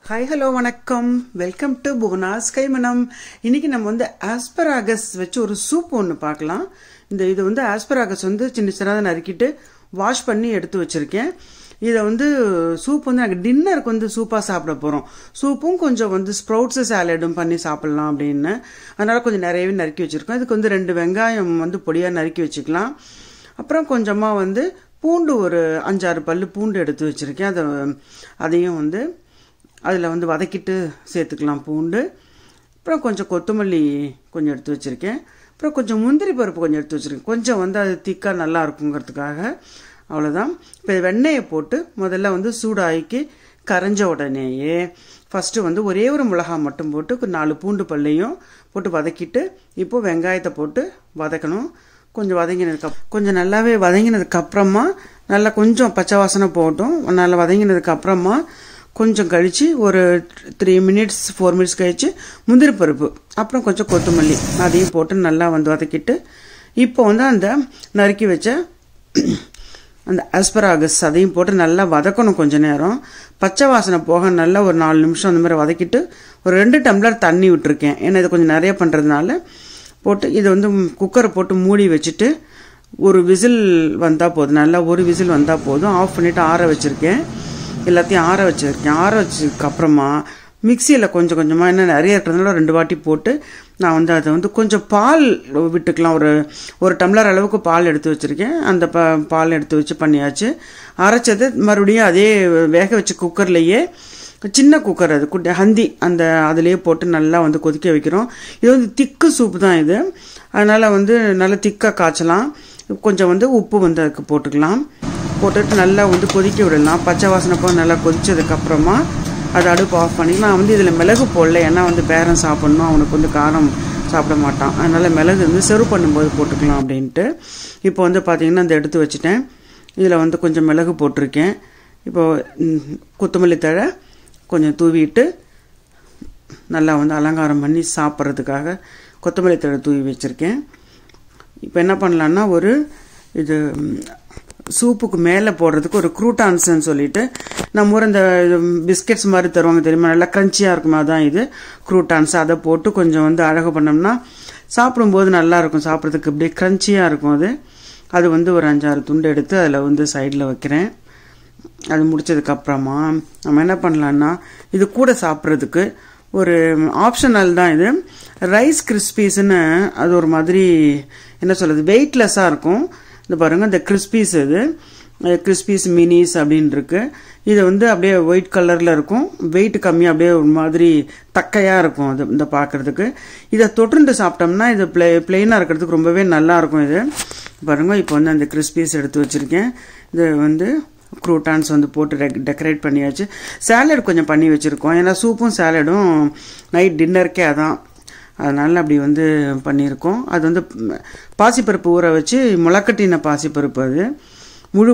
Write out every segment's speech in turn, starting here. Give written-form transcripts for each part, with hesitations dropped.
Hi hello வணக்கம் welcome to Bhuvana's கைமணம். இன்னைக்கு நம்ம வந்து ஆஸ்பராகஸ் வச்சு ஒரு சூப் ஒன்று பார்க்கலாம். இது வந்து ஆஸ்பராகஸ் வந்து சின்ன சின்னதாக நறுக்கிட்டு வாஷ் பண்ணி எடுத்து வச்சிருக்கேன். இதை வந்து சூப் வந்து நாங்கள் டின்னருக்கு வந்து சூப்பாக சாப்பிட போகிறோம். சூப்பும் கொஞ்சம் வந்து ஸ்ப்ரவுட்ஸ் சாலடும் பண்ணி சாப்பிட்லாம் அப்படின்னு. அதனால் கொஞ்சம் நிறையவே நறுக்கி வச்சுருக்கோம். இதுக்கு வந்து 2 வெங்காயம் வந்து பொடியாக நறுக்கி வச்சுக்கலாம். அப்புறம் கொஞ்சமாக வந்து பூண்டு ஒரு 5-6 பல்லு பூண்டு எடுத்து வச்சுருக்கேன். அதையும் வந்து அதில் வந்து வதக்கிட்டு சேர்த்துக்கலாம் பூண்டு. அப்புறம் கொஞ்சம் கொத்தமல்லி கொஞ்சம் எடுத்து வச்சுருக்கேன். அப்புறம் கொஞ்சம் முந்திரி பருப்பு கொஞ்சம் எடுத்து வச்சுருக்கேன். கொஞ்சம் வந்து அது திக்காக நல்லா இருக்குங்கிறதுக்காக. அவ்வளோதான். இப்போ வெண்ணெயை போட்டு முதல்ல வந்து சூடாக்கி கரைஞ்ச உடனேயே ஃபஸ்ட்டு வந்து ஒரே ஒரு மிளகாய் மட்டும் போட்டு 4 பூண்டு பல்லையும் போட்டு வதக்கிட்டு இப்போது வெங்காயத்தை போட்டு வதக்கணும். கொஞ்சம் நல்லாவே வதங்கினதுக்கப்புறமா நல்லா கொஞ்சம் பச்சை வாசனை போட்டும். நல்லா வதங்கினதுக்கப்புறமா கொஞ்சம் கழித்து ஒரு 3 மினிட்ஸ் 4 மினிட்ஸ் கழித்து முந்திரி பருப்பு அப்புறம் கொஞ்சம் கொத்தமல்லி அதையும் போட்டு நல்லா வந்து வதக்கிட்டு இப்போ வந்து அந்த நறுக்கி வச்ச அந்த ஆஸ்பராகஸ் அதையும் போட்டு நல்லா வதக்கணும். கொஞ்சம் நேரம் பச்சை வாசனை போக நல்லா ஒரு 4 நிமிஷம் அந்த மாதிரி வதக்கிட்டு ஒரு 2 டம்ளர் தண்ணி விட்டுருக்கேன். ஏன்னா இது கொஞ்சம் நிறைய பண்ணுறதுனால போட்டு இதை வந்து குக்கரை போட்டு மூடி வச்சுட்டு ஒரு விசில் வந்தால் போதும். நல்லா ஒரு விசில் வந்தால் போதும். ஆஃப் பண்ணிவிட்டு ஆற வச்சுருக்கேன். எல்லாத்தையும் ஆற வச்சதுக்கப்புறமா மிக்சியில் கொஞ்சம் கொஞ்சமாக என்ன நிறைய இருக்கிறதுனால 2 வாட்டி போட்டு நான் வந்து அதை வந்து கொஞ்சம் பால் விட்டுக்கலாம். ஒரு டம்ளர் அளவுக்கு பால் எடுத்து வச்சுருக்கேன். அந்த பால் எடுத்து வச்சு பண்ணியாச்சு. அரைச்சது மறுபடியும் அதே வேக வச்ச குக்கர்லேயே சின்ன குக்கர் அது ஹந்தி அந்த அதுலேயே போட்டு நல்லா வந்து கொதிக்க வைக்கிறோம். இது வந்து திக்கு சூப்பு தான் இது. அதனால் வந்து நல்லா திக்காக காய்ச்சலாம். கொஞ்சம் வந்து உப்பு வந்து அதுக்கு போட்டுட்டு நல்லா வந்து கொதிக்க விடலாம். பச்சை வாசனை போக நல்லா கொதிச்சதுக்கப்புறமா அதை அடுப்பு ஆஃப் பண்ணிக்கலாம். வந்து இதில் மிளகு போடல. ஏன்னா வந்து பேரன் சாப்பிட்ணும், அவனுக்கு வந்து காரம் சாப்பிட மாட்டான். அதனால் மிளகு வந்து சர்வ் பண்ணும்போது போட்டுக்கலாம் அப்படின்ட்டு. இப்போ வந்து பார்த்திங்கன்னா இந்த எடுத்து வச்சுட்டேன். இதில் வந்து கொஞ்சம் மிளகு போட்டிருக்கேன். இப்போது கொத்தமல்லி தழை கொஞ்சம் தூவிட்டு நல்லா வந்து அலங்காரம் பண்ணி சாப்பிட்றதுக்காக கொத்தமல்லி தழை தூவி வச்சுருக்கேன். இப்போ என்ன பண்ணலான்னா இது சூப்புக்கு மேலே போடுறதுக்கு ஒரு க்ரூட்டான்ஸ்ன்னு சொல்லிட்டு நம்ம ஊர் இந்த பிஸ்கெட்ஸ் மாதிரி தருவாங்க தெரியுமா, நல்லா க்ரன்ச்சியாக இருக்குமா, தான் இது க்ரூட்டான்ஸ். அதை போட்டு கொஞ்சம் வந்து அழகு பண்ணோம்னா சாப்பிடும்போது நல்லாயிருக்கும். சாப்பிட்றதுக்கு இப்படியே க்ரன்ச்சியாக இருக்கும். அது வந்து ஒரு 5-6 துண்டு எடுத்து அதில் வந்து சைடில் வைக்கிறேன். அது முடிச்சதுக்கப்புறமா நம்ம என்ன பண்ணலான்னா இது கூட சாப்பிட்றதுக்கு ஒரு ஆப்ஷனல் தான் இது ரைஸ் கிறிஸ்பீஸ்ன்னு. அது ஒரு மாதிரி என்ன சொல்கிறது, வெயிட்லெஸ்ஸாக இருக்கும். இந்த பாருங்கள், இந்த கிறிஸ்பீஸ் இது கிறிஸ்பீஸ் மினிஸ் அப்படின்னு இருக்கு. இது வந்து அப்படியே ஒயிட் கலரில் இருக்கும். வெயிட் கம்மியாக அப்படியே ஒரு மாதிரி தக்கையாக இருக்கும். அது இந்த பார்க்குறதுக்கு இதை தொட்டுண்டு சாப்பிட்டோம்னா இது பிளெயினாக இருக்கிறதுக்கு ரொம்பவே நல்லாயிருக்கும். இது பாருங்கள், இப்போ வந்து அந்த கிறிஸ்பீஸ் எடுத்து வச்சுருக்கேன். இது வந்து க்ரூட்டான்ஸ் வந்து போட்டு டெக்கரேட் பண்ணியாச்சு. சாலட் கொஞ்சம் பண்ணி வச்சுருக்கோம். ஏன்னா சூப்பும் சாலடும் நைட் டின்னருக்கே அதான். அதனால் அப்படி வந்து பண்ணியிருக்கோம். அது வந்து பாசிப்பருப்பு ஊற வச்சு முளைக்கட்டின பாசிப்பருப்பு, அது முழு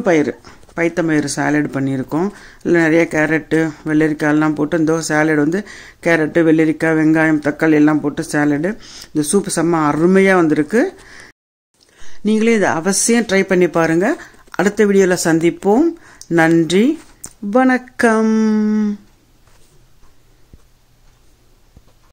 பைத்தம்பயிறு சாலட் பண்ணியிருக்கோம். இல்லை நிறைய கேரட்டு வெள்ளரிக்காயெல்லாம் போட்டு இந்த சாலட் வந்து கேரட்டு வெள்ளரிக்காய் வெங்காயம் தக்காளி எல்லாம் போட்டு சாலடு. இந்த சூப்பு செம்ம அருமையாக வந்திருக்கு. நீங்களே இதை அவசியம் ட்ரை பண்ணி பாருங்கள். அடுத்த வீடியோவில் சந்திப்போம். நன்றி, வணக்கம்.